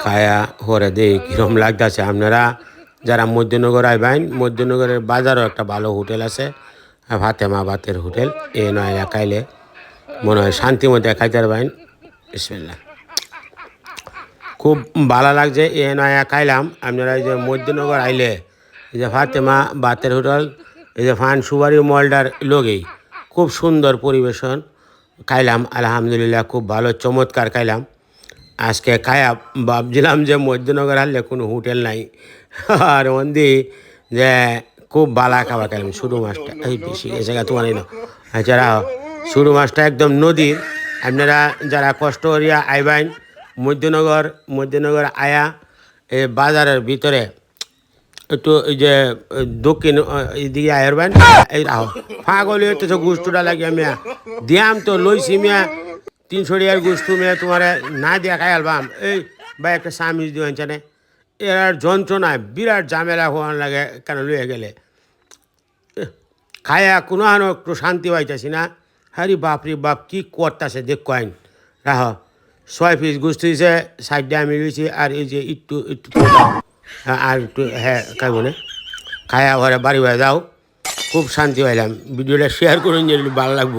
খায়া হরে দেই কিরম লাগতেছে। আপনারা যারা মধ্যনগর আইবেন, মধ্যনগরের বাজারও একটা ভালো হোটেল আছে, ফাতেমা বাতের হোটেল। এ নয় খাইলে মনে হয় শান্তি মধ্যে খাইতে পারবেন। বিসমিল্লাহ, খুব ভালো লাগছে। এ নয় খাইলাম। আপনারা এই যে মধ্যনগর আইলে এই যে ফাতেমা বাতের হোটেল, এই যে ফান সুবারি মলটার লগেই খুব সুন্দর পরিবেশন। খাইলাম আলহামদুলিল্লাহ, খুব ভালো চমৎকার খাইলাম। আজকে খায়া ভাবছিলাম যে মধ্যনগর হারলে কোনো হোটেল নাই, আর মন্দি যে খুব বালা খাবার খাইলাম। শুরু মাছটা এই বেশি গেছে গা তোমার না, যারা শুরু মাছটা একদম নদীর। আপনারা যারা কষ্ট করিয়া আইবেন মধ্যনগর আয়া এই বাজারের ভিতরে একটু এই যে দক্ষিণ এদিকে আয়রবেন, এই রাহ ফাগল হইতেছে গুষ্টুটা লাগিয়া মিয়া দিয়াম তো লইছি মিয়া 300 টাকার গুস্তু মিয়া তোমার না দিয়া খাই আলবাম। এই ভাই একটা সামিজ দিয়ে আনছানে, এর আর যন্ত্রণায় বিরাট ঝামেলা হওয়ার লাগে কেন লইয়া গেলে। খায়া কোনো আনো একটু শান্তি পাইতেছি না। হ্যারি বাপ রে বাপ, কী করতেছে দেখ কয়েন। রাহ 6 পিস গুস্তু দিয়েছে, সাইডে আমি লইছি, আর এই যে একটু একটু আর একটু হ্যাঁ খাইব না। খায়া ঘরে বাড়ি বাড়ি যাও, খুব শান্তি পাইলাম। ভিডিওটা শেয়ার করুন, যে ভালো লাগবে।